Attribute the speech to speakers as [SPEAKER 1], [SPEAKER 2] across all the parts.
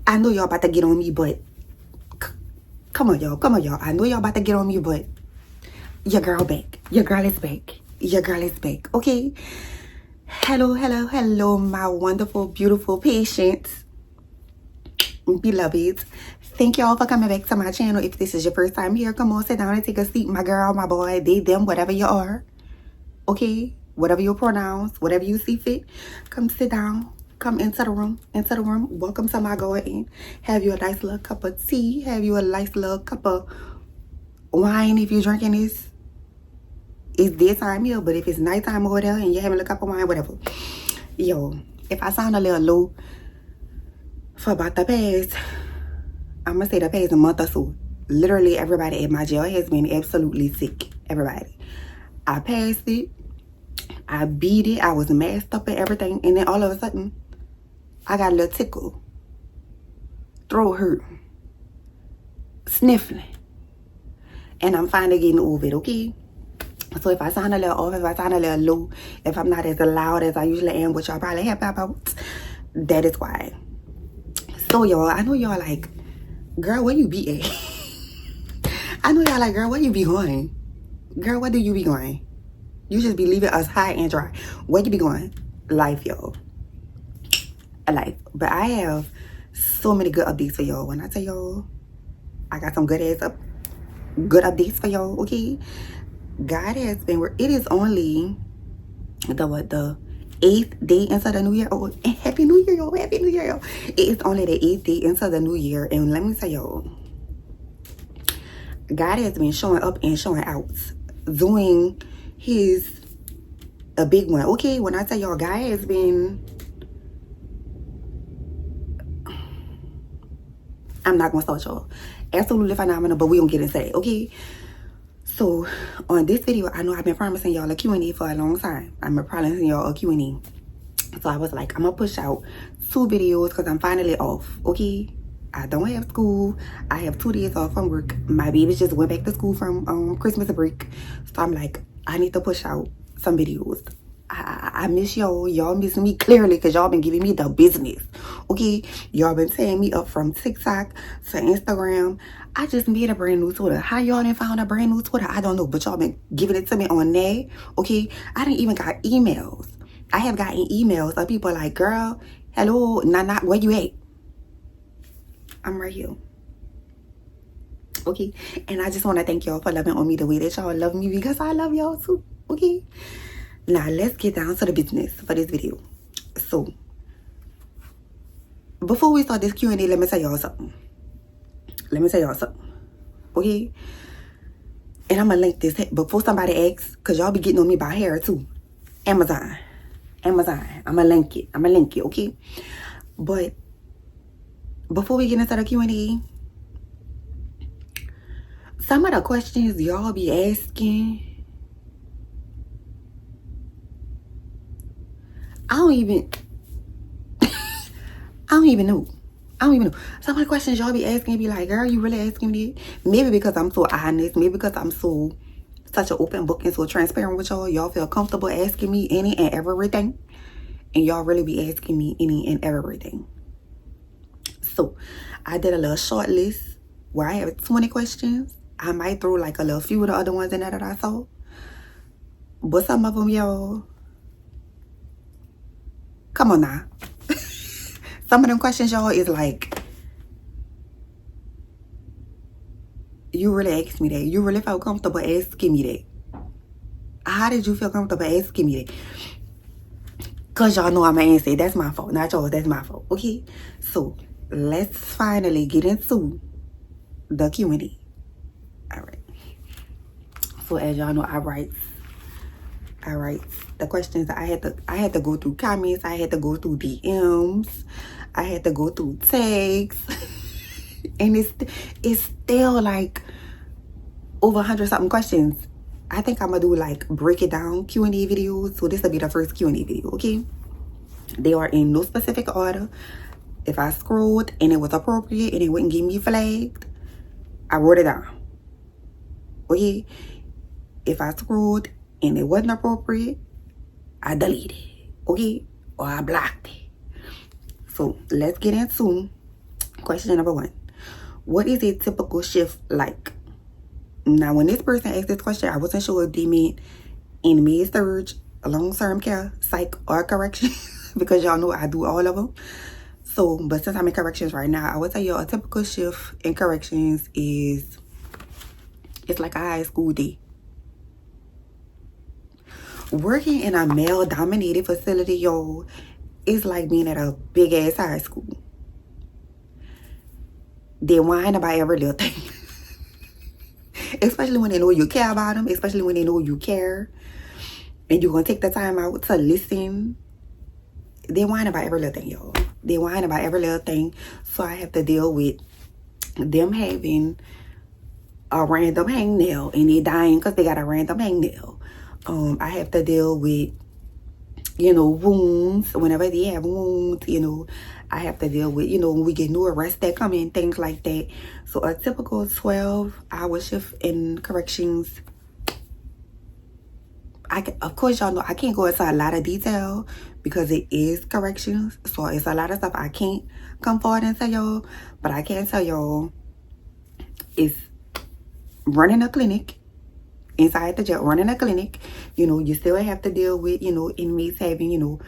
[SPEAKER 1] I know y'all about to get on me, but come on, y'all. I know y'all about to get on me, but your girl back. Your girl is back. Your girl is back. Okay. Hello, my wonderful, beautiful patients, beloveds. Thank y'all for coming back to my channel. If this is your first time here, come on, sit down and take a seat. My girl, my boy, they, them, whatever you are. Okay? Whatever your pronouns, whatever you see fit, come sit down. Come into the room. Welcome to my garden. Have you a nice little cup of tea. Have you a nice little cup of wine if you're drinking this. It's daytime here, but if it's nighttime over there and you're having a cup of wine, whatever. Yo, if I sound a little low for about the past, I'm going to say the past month or so, literally everybody at my jail has been absolutely sick. Everybody. I passed it. I beat it. I was masked up and everything. And then all of a sudden, I got a little tickle. Throat hurt. Sniffling. And I'm finally getting over it, okay? So if I sound a little off, if I sound a little low, if I'm not as loud as I usually am, which y'all probably happy about, that is why. So y'all, I know y'all like, girl, where you be at? I know y'all like, girl, where you be going? Girl, where do you be going? You just be leaving us high and dry. Where you be going? Life, y'all. Life. But I have so many good updates for y'all. When I tell y'all, I got some good updates for y'all, okay? God has been, it is only the 8th day into the new year. Oh, and happy new year, y'all. Happy new year, y'all. It is only the 8th day into the new year. And let me tell y'all, God has been showing up and showing out, doing a big one. Okay, when I tell y'all, God has been, I'm not gonna start y'all, absolutely phenomenal, but we gonna get into that, okay? So on this video, I know I've been promising y'all a Q&A for a long time. I'm promising y'all a Q&A. So I was like, I'm gonna push out 2 videos because I'm finally off, okay? I don't have school. I have 2 days off from work. My baby just went back to school from Christmas break. So I'm like, I need to push out some videos. I miss y'all. Y'all miss me clearly because y'all been giving me the business. Okay? Y'all been tearing me up from TikTok to Instagram. I just made a brand new Twitter. How y'all done found a brand new Twitter? I don't know. But y'all been giving it to me on there. Okay? I didn't even got emails. I have gotten emails of people like, girl, hello, nah, where you at? I'm right here. Okay? And I just want to thank y'all for loving on me the way that y'all love me because I love y'all too. Okay? Now, let's get down to the business for this video. So, before we start this Q&A, let me tell y'all something. Okay? And I'm going to link this before somebody asks, because y'all be getting on me about hair too. Amazon. I'm going to link it. Okay? But, before we get into the Q&A, some of the questions y'all be asking, I don't even know. Some of the questions y'all be asking be like, girl, you really asking me? Maybe because I'm so honest. Maybe because I'm such an open book and so transparent with y'all. Y'all feel comfortable asking me any and everything. And y'all really be asking me any and everything. So, I did a little short list where I have 20 questions. I might throw like a little few of the other ones in there that I saw. But some of them, y'all, come on now. Some of them questions, y'all, is like, you really asked me that. You really felt comfortable asking me that. How did you feel comfortable asking me that? Because y'all know I'm going to answer it. That's my fault. Not yours. That's my fault. Okay? So, let's finally get into the Q&A. All right. So, as y'all know, I write the questions. I had to go through comments. I had to go through DMs. I had to go through tags. And it's still like over 100-something questions. I think I'm gonna do like break it down Q&A videos. So this will be the first Q&A video, okay? They are in no specific order. If I scrolled and it was appropriate and it wouldn't get me flagged, I wrote it down. Okay? If I scrolled and it wasn't appropriate, I deleted it. Okay? Or I blocked it. So let's get into question number 1. What is a typical shift like? Now, when this person asked this question, I wasn't sure if they meant in med-surg, long-term care, psych, or correction, because y'all know I do all of them. So, but since I'm in corrections right now, I would tell you a typical shift in corrections is, it's like a high school day. Working in a male-dominated facility, yo, is like being at a big-ass high school. They whine about every little thing. Especially when they know you care about them. Especially when they know you care. And you're going to take the time out to listen. They whine about every little thing, y'all. They whine about every little thing. So I have to deal with them having a random hangnail. And they dying because they got a random hangnail. I have to deal with, you know, wounds. Whenever they have wounds, you know, I have to deal with, you know, when we get new arrests that come in, things like that. So a typical 12-hour shift in corrections. Of course, y'all know I can't go into a lot of detail because it is corrections. So it's a lot of stuff I can't come forward and tell y'all. But I can tell y'all it's running a clinic. Inside the jail, running a clinic, you know, you still have to deal with, you know, inmates having, you know,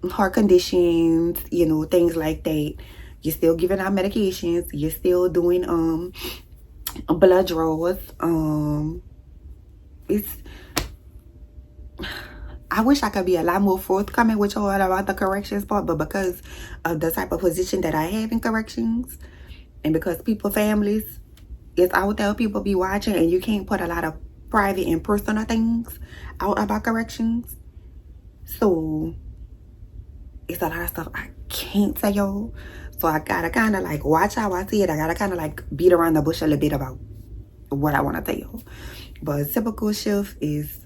[SPEAKER 1] heart conditions, you know, things like that. You're still giving out medications. You're still doing blood draws. I wish I could be a lot more forthcoming with y'all about the corrections part, but because of the type of position that I have in corrections, and because families, it's out there, people be watching, and you can't put a lot of private and personal things out about corrections. So it's a lot of stuff I can't tell y'all. So I gotta kind of like watch how I see it. I gotta kind of like beat around the bush a little bit about what I want to tell y'all. But a typical shift is,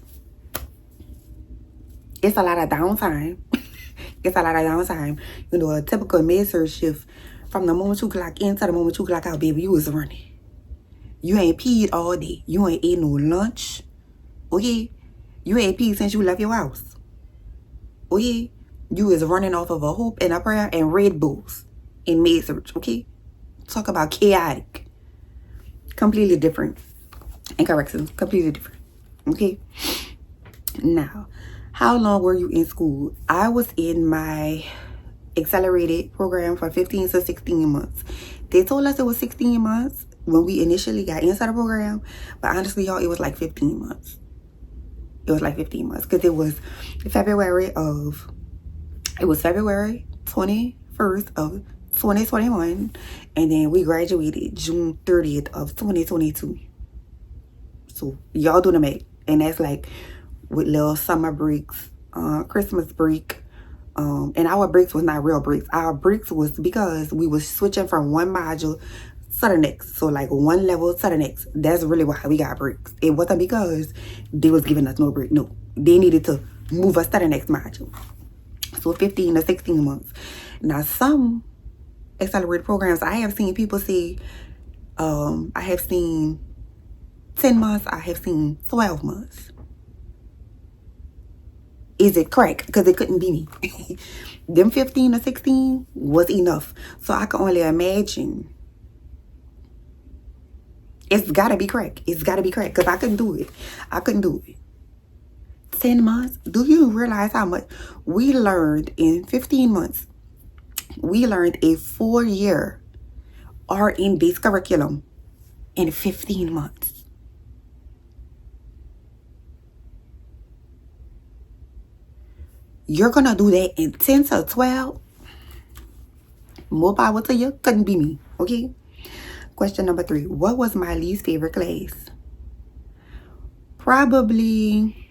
[SPEAKER 1] it's a lot of downtime. It's a lot of downtime. You know, a typical med-surg shift, from the moment you clock in to the moment you clock out, baby, you was running. You ain't peed all day. You ain't ate no lunch. Okay? You ain't peed since you left your house. Okay? You is running off of a hoop and a prayer and Red Bulls in med-surg. Okay? Talk about chaotic. Completely different. And corrections. Completely different. Okay? Now, how long were you in school? I was in my accelerated program for 15 to 16 months. They told us it was 16 months when we initially got inside the program, but honestly, y'all, it was like 15 months. It was like 15 months because it was February 21st of 2021, and then we graduated June 30th of 2022. So y'all do the math, and that's like with little summer breaks, Christmas break, and our breaks was not real breaks. Our breaks was because we was switching from one module to the next. So like one level to the next. That's really why we got breaks. It wasn't because they was giving us no break. No, they needed to move us to the next module. So 15 to 16 months. Now some accelerated programs, I have seen people say, I have seen 10 months, I have seen 12 months. Is it correct? Because it couldn't be me. Them 15 to 16 was enough. So I can only imagine. It's got to be correct. It's got to be correct. Because I couldn't do it. I couldn't do it. 10 months? Do you realize how much we learned in 15 months? We learned a 4-year RN-based curriculum in 15 months. You're going to do that in 10 to 12? More power to you. Couldn't be me. Okay? Question number 3. What was my least favorite class? Probably,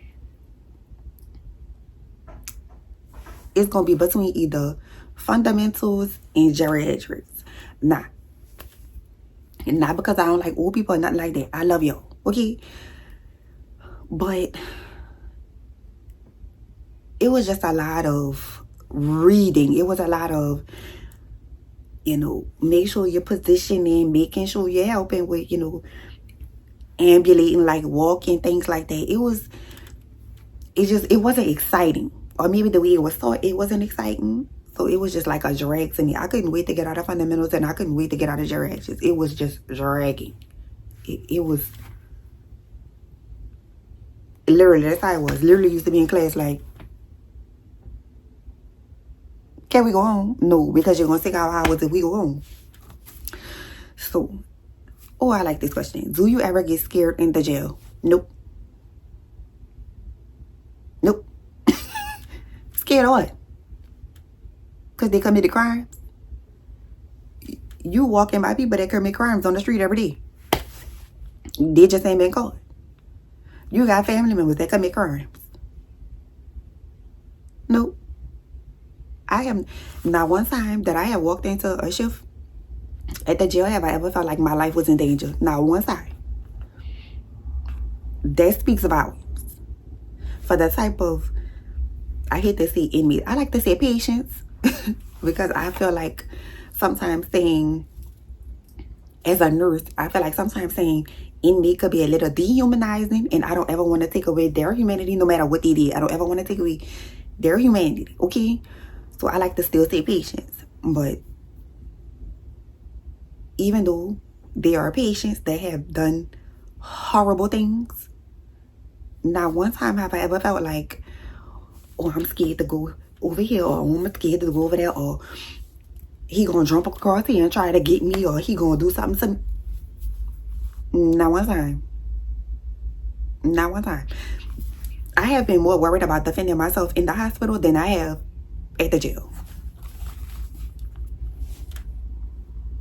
[SPEAKER 1] it's going to be between either fundamentals and geriatrics. Not because I don't like old people or nothing like that. I love y'all. Okay? But it was just a lot of reading. It was a lot of, you know, make sure you're positioning, making sure you're helping with, you know, ambulating, like walking, things like that. It wasn't exciting. Or maybe the way it was taught, it wasn't exciting. So it was just like a drag to me. I couldn't wait to get out of fundamentals, and I couldn't wait to get out of geriatrics. It was just dragging. It was literally, that's how it was. Literally used to be in class like, can we go home? No, because you're going to take our hours if we go home. So, oh, I like this question. Do you ever get scared in the jail? Nope. Nope. Scared of what? Because they committed crimes? You walking by people that commit crimes on the street every day. They just ain't been caught. You got family members that commit crimes. Nope. I have not one time that I have walked into a shift at the jail have I ever felt like my life was in danger. Not one time. That speaks volumes for the type of, I hate to say inmate, I like to say patience, because I feel like sometimes saying, as a nurse, I feel like sometimes saying inmate could be a little dehumanizing, and I don't ever want to take away their humanity no matter what they did. I don't ever want to take away their humanity, okay? So I like to still say patience. But even though there are patients that have done horrible things, not one time have I ever felt like, oh, I'm scared to go over here, or oh, I'm scared to go over there, or he gonna jump across here and try to get me, or he gonna do something to me. Not one time. Not one time. I have been more worried about defending myself in the hospital than I have at the jail.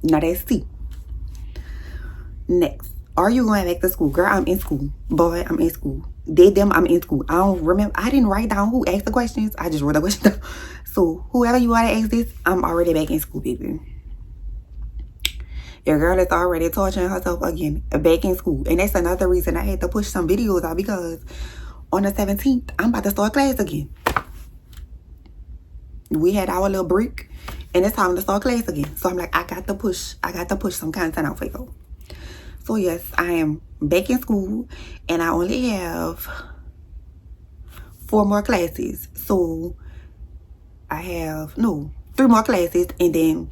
[SPEAKER 1] Now that's C. Next. Are you going back to school? Girl, I'm in school. Boy, I'm in school. They, them, I'm in school. I don't remember. I didn't write down who asked the questions. I just wrote the question down. So whoever you want to ask this, I'm already back in school, baby. Your girl is already torturing herself again, back in school. And that's another reason I had to push some videos out, because on the 17th, I'm about to start class again. We had our little break, and it's time to start class again. So I'm like, I got to push some content out for you. So yes, I am back in school, and I only have 4 more classes. So I have, 3 more classes, and then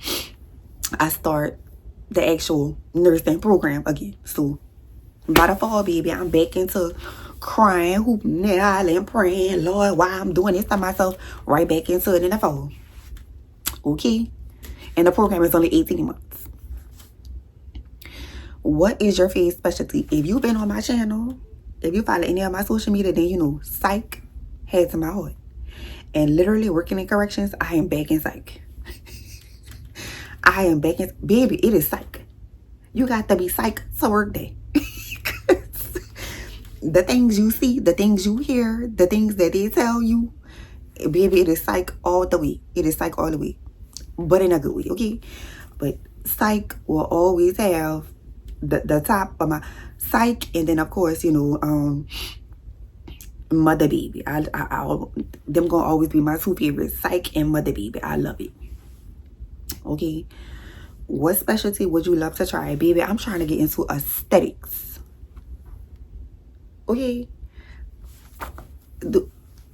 [SPEAKER 1] I start the actual nursing program again. So by the fall, baby, I'm back into crying, hooping, and hollering, praying, Lord, why I'm doing this to myself, right back into it in the fall. Okay? And the program is only 18 months. What is your favorite specialty? If you've been on my channel, if you follow any of my social media, then you know psych has my heart. And literally working in corrections, I am back in psych. I am back in, baby, it is psych. You got to be psych to work there. The things you see, the things you hear, the things that they tell you, baby, it is psych all the way. It is psych all the way. But in a good way, okay? But psych will always have the top of my psych, and then of course, you know, mother baby. Them gonna always be my 2 favorites, psych and mother baby. I love it. Okay, what specialty would you love to try? Baby, I'm trying to get into aesthetics. Okay,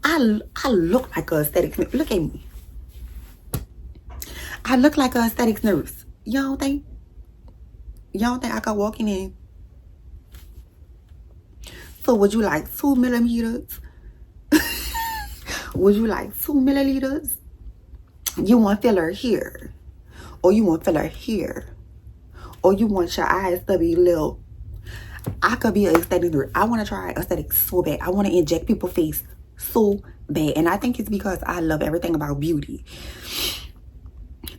[SPEAKER 1] I look like a aesthetics nurse. Look at me. I look like a aesthetics nurse. Y'all think I could walk in? So would you like 2 millimeters? Would you like 2 milliliters? You want filler here, or you want filler here, or you want your eyes to be little. I could be an aesthetic nurse. I want to try aesthetics so bad. I want to inject people's face so bad, and I think it's because I love everything about beauty.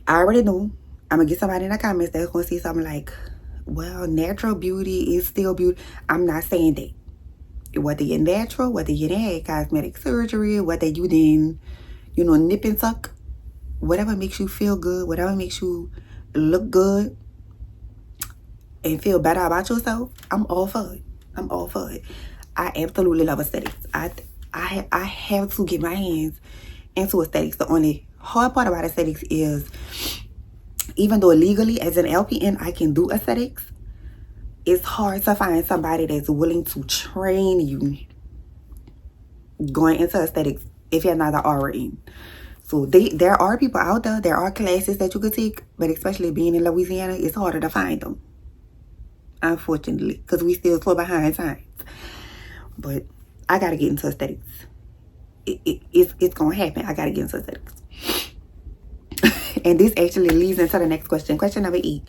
[SPEAKER 1] I already know I'm gonna get somebody in the comments that's gonna say something like, well, natural beauty is still beauty. I'm not saying that. Whether you're natural, whether you had cosmetic surgery, whether you didn't, you know, nip and tuck, whatever makes you feel good, whatever makes you look good and feel better about yourself, I'm all for it. I'm all for it. I absolutely love aesthetics. I have to get my hands into aesthetics. The only hard part about aesthetics is, even though legally as an LPN I can do aesthetics, it's hard to find somebody that's willing to train you going into aesthetics if you're not an RN. So there are people out there, there are classes that you could take, but especially being in Louisiana, it's harder to find them, unfortunately, because we still so behind times. But I gotta get into aesthetics. It's gonna happen. I gotta get into aesthetics. And this actually leads into the next question. Question number 8.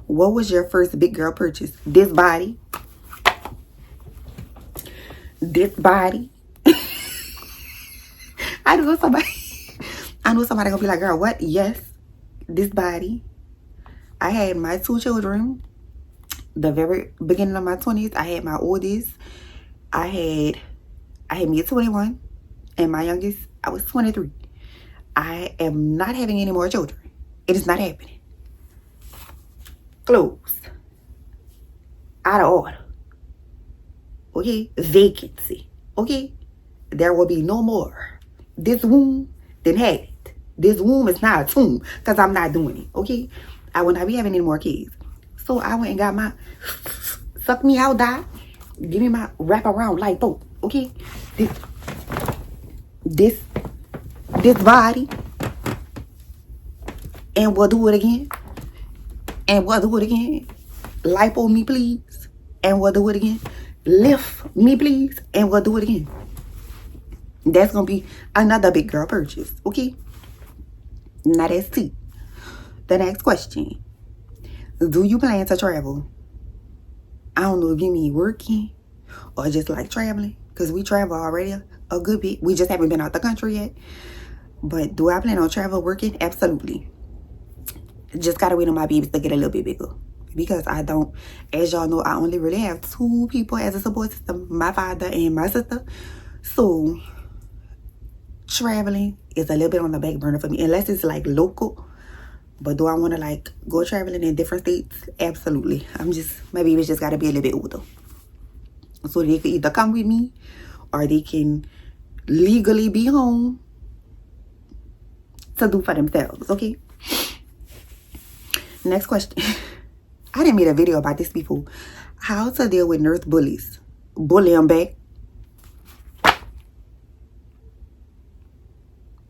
[SPEAKER 1] What was your first big girl purchase? This body. This body. I know somebody gonna be like, girl, what? Yes, this body. I had my 2 children. The very beginning of my 20s, I had my oldest. I had me at 21, and my youngest, I was 23. I am not having any more children. It is not happening. Closed. Out of order. Okay? Vacancy. Okay? There will be no more. This womb, then had it. This womb is not a tomb, because I'm not doing it. Okay? I will not be having any more kids. So I went and got my suck me out, die. Give me my wrap around lipo. Okay? This body. And we'll do it again. And we'll do it again. Lipo me, please. And we'll do it again. Lift me, please. And we'll do it again. That's going to be another big girl purchase. Okay? Now that's T. The next question. Do you plan to travel? I don't know if you mean working or just like traveling. Because we travel already a good bit. We just haven't been out the country yet. But do I plan on travel working? Absolutely. Just gotta wait on my babies to get a little bit bigger. Because I don't, as y'all know, I only really have 2 people as a support system. My father and my sister. So traveling is a little bit on the back burner for me. Unless it's like local. But do I want to like go traveling in different states? Absolutely. My babies just gotta be a little bit older. So they can either come with me or they can legally be home to do for themselves. Okay? Next question. I didn't make a video about this before. How to deal with nurse bullies. Bully them back.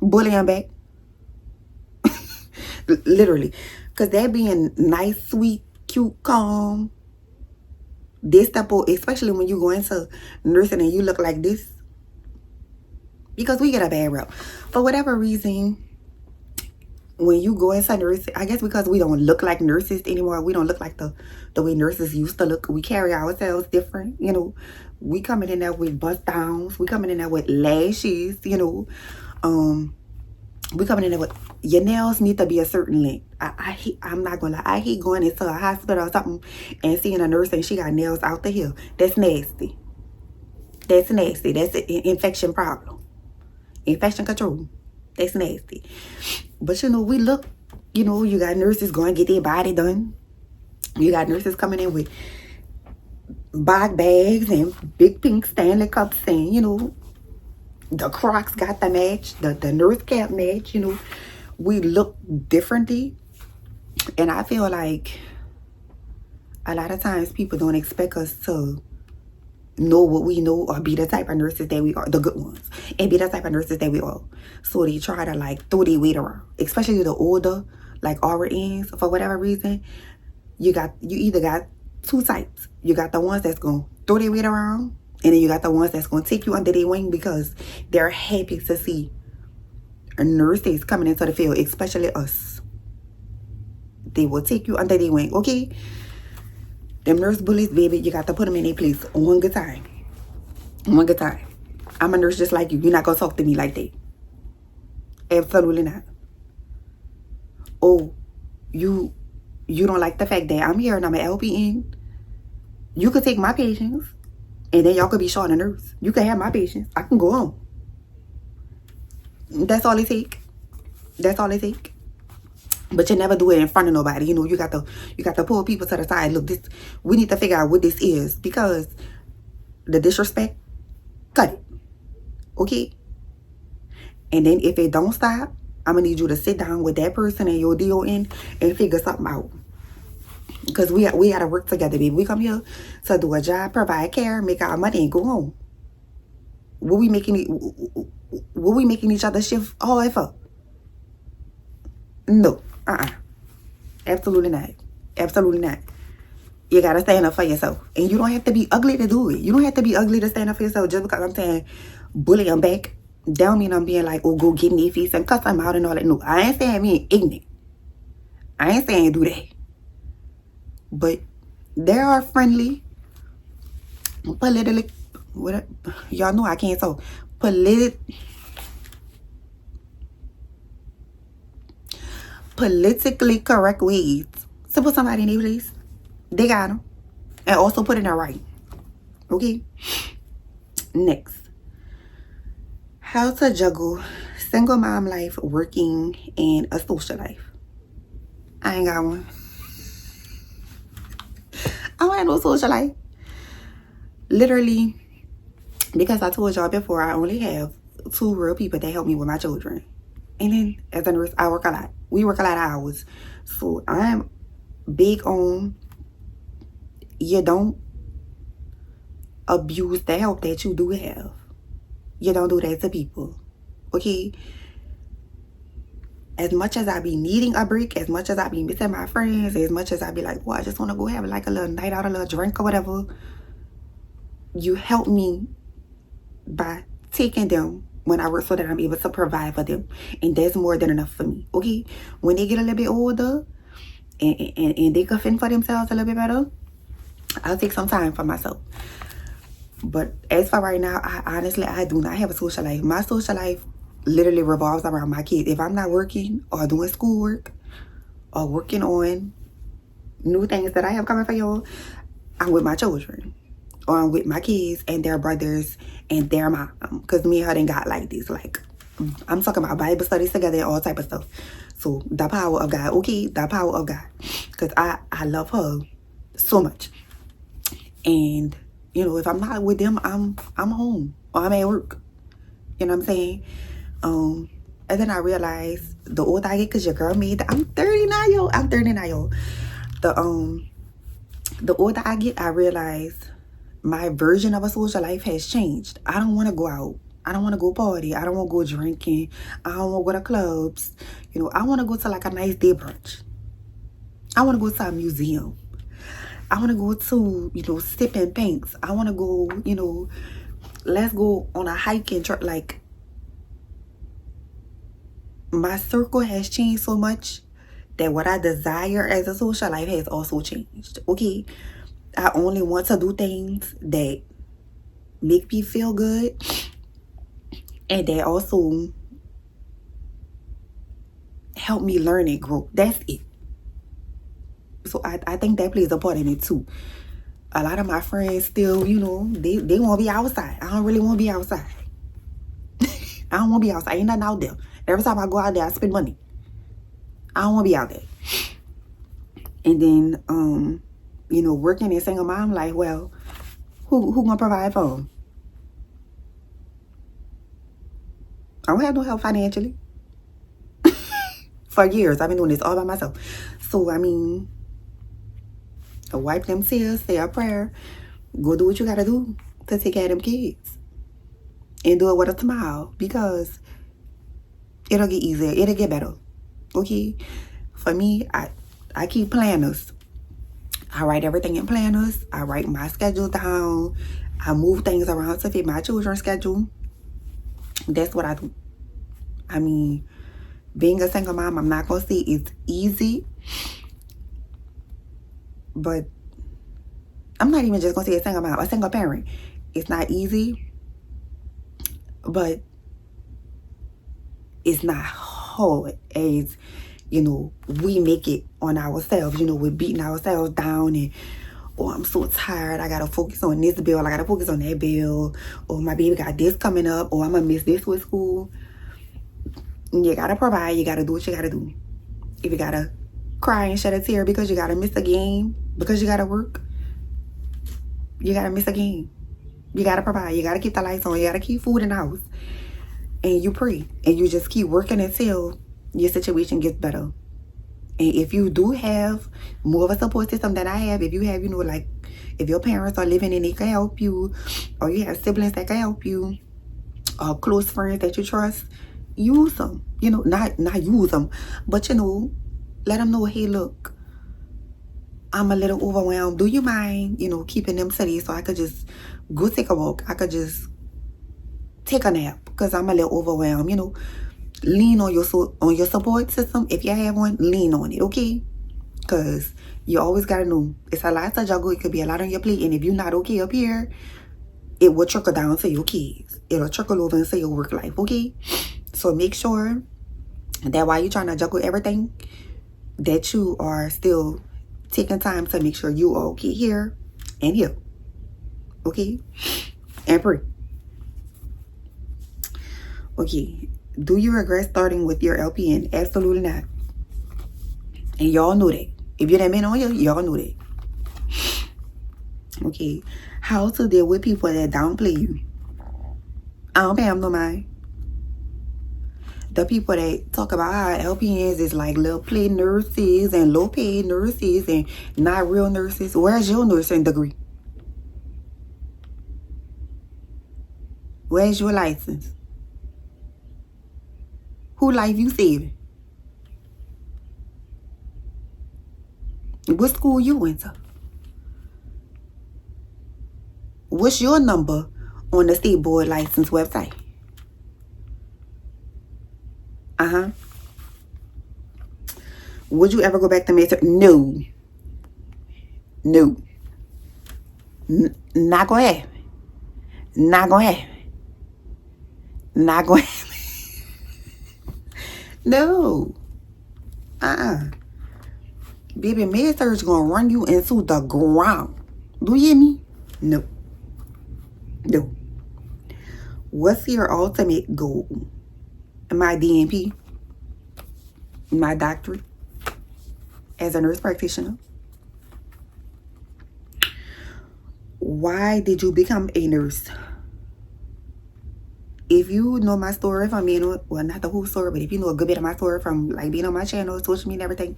[SPEAKER 1] Bully them back. Literally. Because they're being nice, sweet, cute, calm. This type of, especially when you go into nursing and you look like this. Because we get a bad rep. For whatever reason, when you go inside nursing, I guess because we don't look like nurses anymore. We don't look like the way nurses used to look. We carry ourselves different, you know. We coming in there with bust downs. We coming in there with lashes, you know. We coming in there with, your nails need to be a certain length. I'm not gonna lie. I hate going into a hospital or something and seeing a nurse and she got nails out the hill. That's nasty. That's nasty. That's an infection problem. Infection control. That's nasty. But you know, we look, you know, you got nurses going to get their body done. You got nurses coming in with bag bags and big pink Stanley cups and, you know, the Crocs got the match, the nurse cap match, you know. We look differently. And I feel like a lot of times people don't expect us to know what we know or be the type of nurses that we are, the good ones, and be the type of nurses that we are. So they try to like throw their weight around, especially the older like RNs. For whatever reason, you either got 2 types. You got the ones that's gonna throw their weight around, and then you got the ones that's gonna take you under their wing because they're happy to see nurses coming into the field, especially us. They will take you under their wing. Okay, them nurse bullies, baby, you got to put them in their place one good time. One good time. I'm a nurse just like you. You're not going to talk to me like that. Absolutely not. Oh, you don't like the fact that I'm here and I'm an LPN. You could take my patients and then y'all could be short a nurse. You can have my patients. I can go home. That's all it take. That's all it take. But you never do it in front of nobody. You know, you got to pull people to the side. Look, we need to figure out what this is, because the disrespect, cut it. Okay? And then if it don't stop, I'm gonna need you to sit down with that person and your DON and figure something out. Because we gotta work together, baby. We come here to do a job, provide care, make our money, and go home. What we making each other shift hard for? No. Absolutely not. Absolutely not. You gotta stand up for yourself. And you don't have to be ugly to do it. You don't have to be ugly to stand up for yourself. Just because I'm saying bully them back, don't mean I'm being like, oh, go get in their face and cuss them out and all that. No, I ain't saying being ignorant. I ain't saying do that. But there are friendly, politically, what? Y'all know I can't talk. Politically correct ways to put somebody in their place. They got them. And also put in their right. Okay? Next. How to juggle single mom life, working, and a social life. I ain't got one. I don't have no social life. Literally, because I told y'all before, I only have 2 real people that help me with my children. And then as a nurse, I work a lot. We work a lot of hours. So I'm big on, you don't abuse the help that you do have. You don't do that to people. Okay? As much as I be needing a break, as much as I be missing my friends, as much as I be like, well, I just want to go have like a little night out, a little drink or whatever, you help me by taking them when I work so that I'm able to provide for them. And that's more than enough for me. Okay? When they get a little bit older and they can fend for themselves a little bit better, I'll take some time for myself. But as for right now, I do not have a social life. My social life literally revolves around my kids. If I'm not working or doing schoolwork or working on new things that I have coming for y'all, I'm with my children. Or I'm with my kids and their brothers and their mom. Because me and her done got like this. Like, I'm talking about Bible studies together and all type of stuff. So, the power of God. Okay, the power of God. Because I love her so much. And, you know, if I'm not with them, I'm home. Or I'm at work. You know what I'm saying? And then I realized the older I get, because your girl made I'm 39, yo. I'm 39, yo. The older I get, I realize my version of a social life has changed. I don't want to go out. I don't want to go party. I don't want to go drinking. I don't want to go to clubs. You know, I want to go to like a nice day brunch. I want to go to a museum. I want to go to, you know, sipping pinks. I want to go, you know, let's go on a hike and like, my circle has changed so much that what I desire as a social life has also changed. Okay? I only want to do things that make me feel good and that also help me learn and grow. That's it. So I think that plays a part in it too. A lot of my friends still, you know, they want to be outside. I don't really want to be outside. I don't want to be outside. Ain't nothing out there. Every time I go out there, I spend money. I don't want to be out there. And then, you know, working and single mom, like, well, who gonna provide for them? I don't have no help financially. For years, I've been doing this all by myself. So, I mean, wipe them tears, say a prayer, go do what you gotta do to take care of them kids. And do it with a smile, because it'll get easier. It'll get better. Okay? For me, I keep planners. I write everything in planners. I write my schedule down. I move things around to fit my children's schedule. That's what I do. I mean, being a single mom, I'm not going to say it's easy. But I'm not even just going to say a single mom, a single parent. It's not easy. But it's not hard as, you know, we make it on ourselves. You know, we're beating ourselves down and, oh, I'm so tired. I got to focus on this bill. I got to focus on that bill. Or my baby got this coming up. Or I'm going to miss this with school. You got to provide. You got to do what you got to do. If you got to cry and shed a tear because you got to miss a game, because you got to work, you got to miss a game. You got to provide. You got to keep the lights on. You got to keep food in the house. And you pray. And you just keep working until your situation gets better. And if you do have more of a support system than I have, if you have, like if your parents are living and they can help you, or you have siblings that can help you, or close friends that you trust, use them. Not use them, but let them know, hey, look, I'm a little overwhelmed. Do you mind, keeping them steady so I could just go take a walk? I could just take a nap because I'm a little overwhelmed. Lean on your support system. If you have one, lean on it, okay? Because you always got to know, it's a lot to juggle. It could be a lot on your plate. And if you're not okay up here, it will trickle down to your kids. It'll trickle over into your work life, okay? So make sure that while you're trying to juggle everything, that you are still taking time to make sure you are okay here and here, okay? And pray. Okay, do you regret starting with your LPN? Absolutely not. And y'all know that. If you didn't been on here, y'all know that. Okay, how to deal with people that downplay you? I don't pay them no mind. The people that talk about how LPNs is like little play nurses and low paid nurses and not real nurses. Where's your nursing degree? Where's your license? Who life you saving? What school you went to? What's your number on the state board license website? Would you ever go back to med-surg? No. Not gonna happen. Not gonna happen. Not gonna happen. No. Baby, med-surg gonna run you into the ground. Do you hear me? No. What's your ultimate goal? My DNP, my doctorate as a nurse practitioner. Why did you become a nurse? If you know my story from being, well, not the whole story, but if you know a good bit of my story from like being on my channel, social media and everything,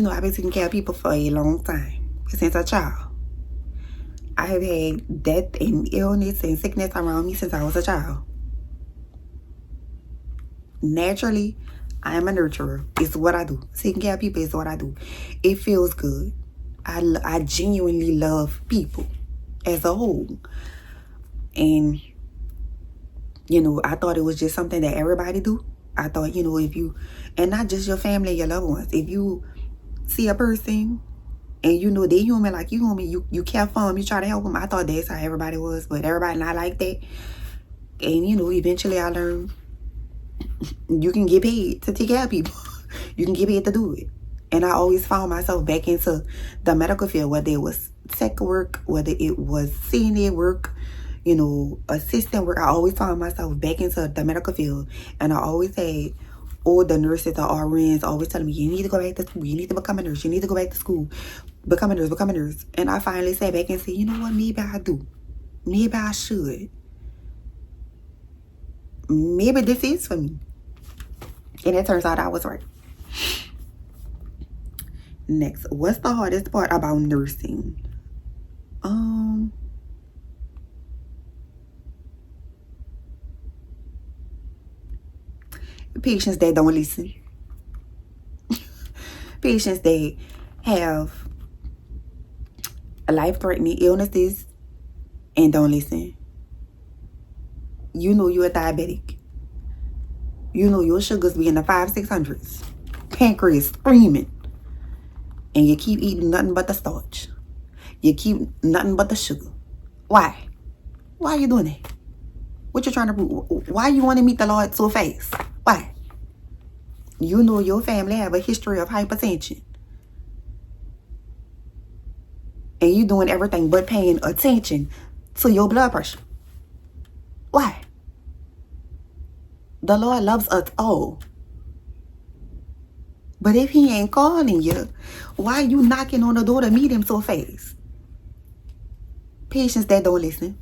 [SPEAKER 1] I've been taking care of people for a long time, since a child. I have had death and illness and sickness around me since I was a child. Naturally, I am a nurturer. It's what I do. Taking care of people is what I do. It feels good. I genuinely love people as a whole. And, I thought it was just something that everybody do. I thought, if you, and not just your family, your loved ones, if you see a person and they human like you human, you care for them, you try to help them. I thought that's how everybody was, but everybody not like that. And, eventually I learned you can get paid to take care of people. You can get paid to do it. And I always found myself back into the medical field, whether it was tech work, whether it was senior work, assistant work. I always found myself back into the medical field. And I always had all the nurses or RNs always telling me, you need to go back to school. You need to become a nurse. You need to go back to school. Become a nurse. And I finally sat back and said, you know what? Maybe I do. Maybe I should. Maybe this is for me. And it turns out I was right. Next, what's the hardest part about nursing? Patients that don't listen. Patients that have life-threatening illnesses and don't listen. You're a diabetic. Your sugars be in the 500-600s. Pancreas screaming. And you keep eating nothing but the starch. You keep nothing but the sugar. Why? Why are you doing that? What you trying to prove? Why you want to meet the Lord so fast? Why? Your family have a history of hypertension. And you doing everything but paying attention to your blood pressure. Why? The Lord loves us all. But if he ain't calling you, why you knocking on the door to meet him so fast? Patients that don't listen.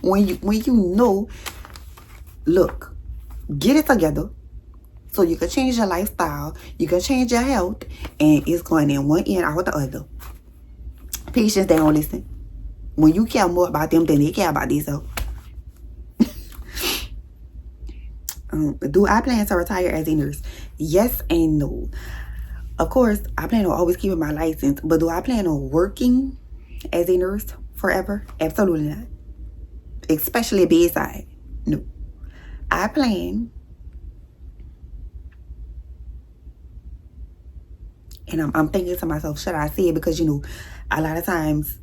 [SPEAKER 1] when you know, look, get it together. So you can change your lifestyle, you can change your health, and it's going in one end out the other. Patients, they don't listen. When you care more about them than they care about themselves. Do I plan to retire as a nurse? Yes and no. Of course, I plan on always keeping my license, but do I plan on working as a nurse forever? Absolutely not. Especially bedside. No. I plan, and I'm thinking to myself, should I say it? Because, you know, a lot of times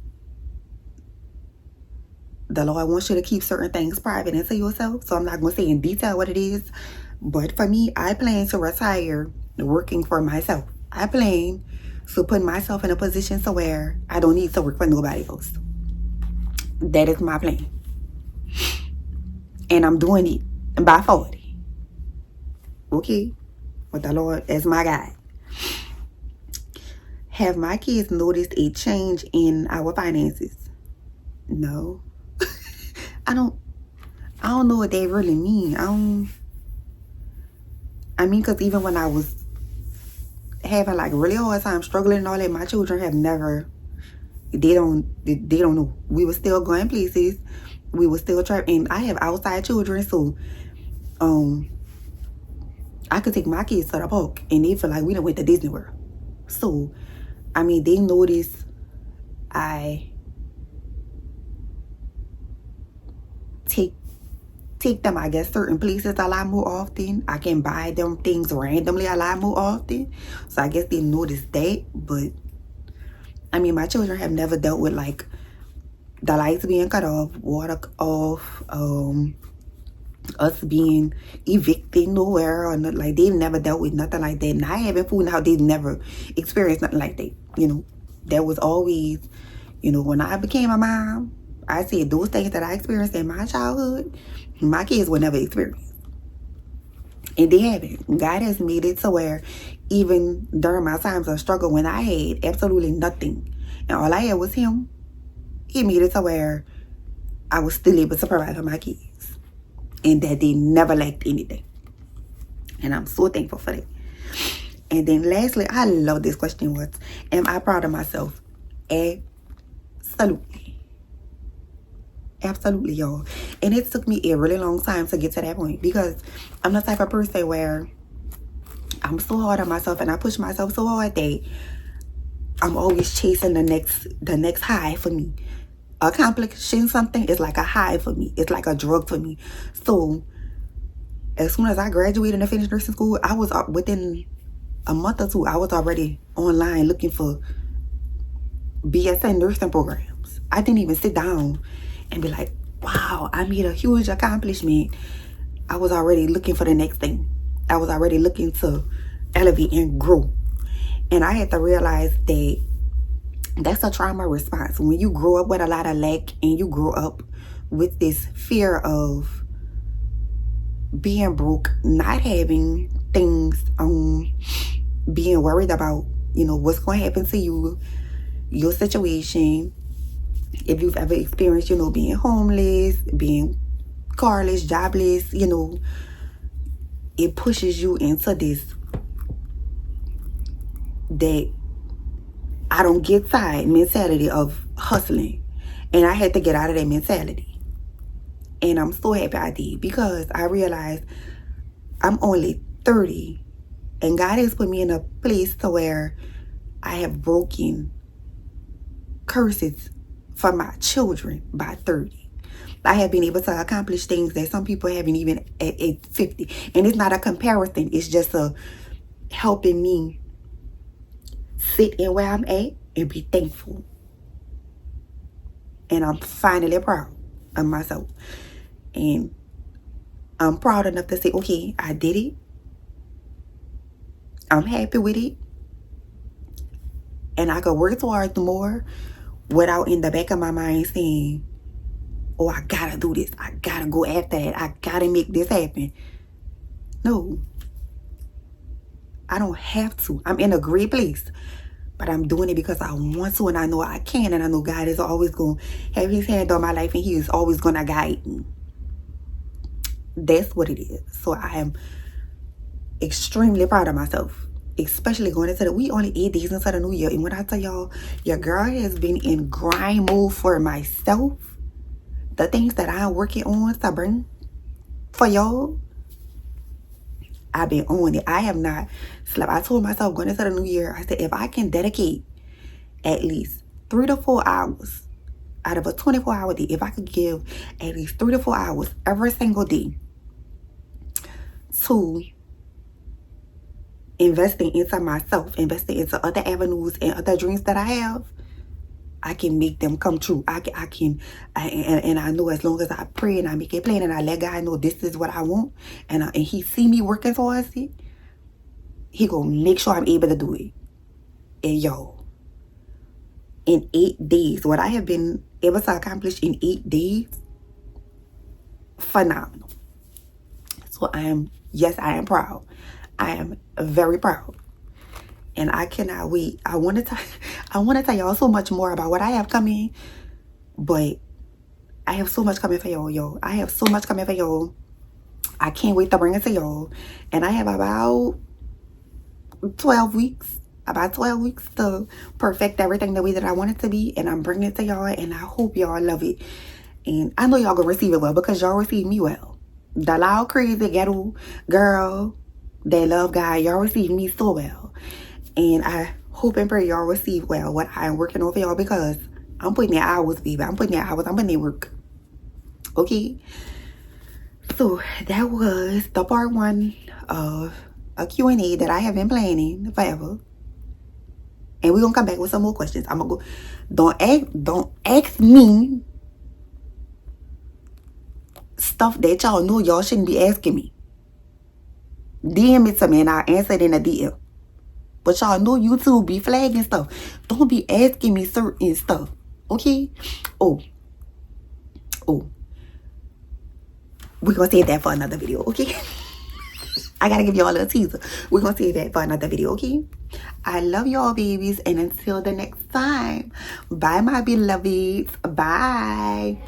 [SPEAKER 1] the Lord wants you to keep certain things private and to yourself. So I'm not going to say in detail what it is. But for me, I plan to retire working for myself. I plan to put myself in a position to where I don't need to work for nobody else. That is my plan. And I'm doing it by 40. Okay? With the Lord as my guide. Have my kids noticed a change in our finances? No. I don't know what they really mean. Because even when I was having like really hard time struggling and all that, my children have never, they don't know. We were still going places. We were still trapping. And I have outside children, so I could take my kids to the park and they feel like we done went to Disney World. So, they notice I take them, I guess, certain places a lot more often. I can buy them things randomly a lot more often. So I guess they notice that. But my children have never dealt with like the lights being cut off, water off, us being evicted nowhere, or not, like they've never dealt with nothing like that. And I having food now, they've never experienced nothing like that. That was always, when I became a mom, I said those things that I experienced in my childhood, my kids will never experience. And they haven't. God has made it to where even during my times of struggle when I had absolutely nothing and all I had was him, he made it to where I was still able to provide for my kids. And that they never lacked anything. And I'm so thankful for that. And then lastly, I love this question was, am I proud of myself? Absolutely. Absolutely, y'all. And it took me a really long time to get to that point because I'm the type of person where I'm so hard on myself and I push myself so hard that I'm always chasing the next high for me. Accomplishing something is like a high for me. It's like a drug for me. So as soon as I graduated and finished nursing school, I was within a month or two, I was already online looking for BSN nursing programs. I didn't even sit down and be like, wow, I made a huge accomplishment. I was already looking for the next thing. I was already looking to elevate and grow. And I had to realize that that's a trauma response. When you grow up with a lot of lack and you grow up with this fear of being broke, not having things, being worried about, what's going to happen to you, your situation. If you've ever experienced, being homeless, being carless, jobless, it pushes you into this that I don't get tired mentality of hustling. And I had to get out of that mentality. And I'm so happy I did because I realized I'm only 30 and God has put me in a place to where I have broken curses for my children by 30. I have been able to accomplish things that some people haven't even at 50. And it's not a comparison. It's just a helping me sit in where I'm at and be thankful. And I'm finally proud of myself. And I'm proud enough to say, okay, I did it. I'm happy with it. And I could work towards more without in the back of my mind saying, oh, I gotta do this. I gotta go after that. I gotta make this happen. No. I don't have to. I'm in a great place. But I'm doing it because I want to and I know I can. And I know God is always going to have his hand on my life and he is always going to guide me. That's what it is. So I am extremely proud of myself. Especially going into we only 8 days into the new year. And when I tell y'all, your girl has been in grind mode for myself. The things that I'm working on to bring for y'all, I've been on it. I have not slept. I told myself going into the new year, I said, if I can dedicate at least 3 to 4 hours out of a 24-hour day, if I could give at least 3 to 4 hours every single day to investing into myself, investing into other avenues and other dreams that I have, I can make them come true. I can, and I know as long as I pray and I make it plain and I let God know this is what I want, and He see me working towards it, He gonna make sure I'm able to do it. And y'all, in 8 days, what I have been able to accomplish in 8 days, phenomenal. So I am proud. I am very proud. And I cannot wait. I want to tell y'all so much more about what I have coming. But I have so much coming for y'all, I have so much coming for y'all. I can't wait to bring it to y'all. And I have about 12 weeks. About 12 weeks to perfect everything the way that I want it to be. And I'm bringing it to y'all. And I hope y'all love it. And I know y'all gonna receive it well because y'all receive me well. The loud, crazy, ghetto girl that love God, y'all receive me so well. And I hope and pray y'all receive well what I'm working on for y'all, because I'm putting in hours, baby. I'm putting in hours. I'm putting in work. Okay? So that was the part 1 of a Q&A that I have been planning forever. And we're going to come back with some more questions. I'm going to go. Don't ask me stuff that y'all know y'all shouldn't be asking me. DM it to me and I'll answer it in a DM. But y'all know YouTube be flagging stuff. Don't be asking me certain stuff. Okay? Oh. We're going to save that for another video. Okay? I got to give y'all a little teaser. We're going to save that for another video. Okay? I love y'all, babies. And until the next time. Bye, my beloveds. Bye.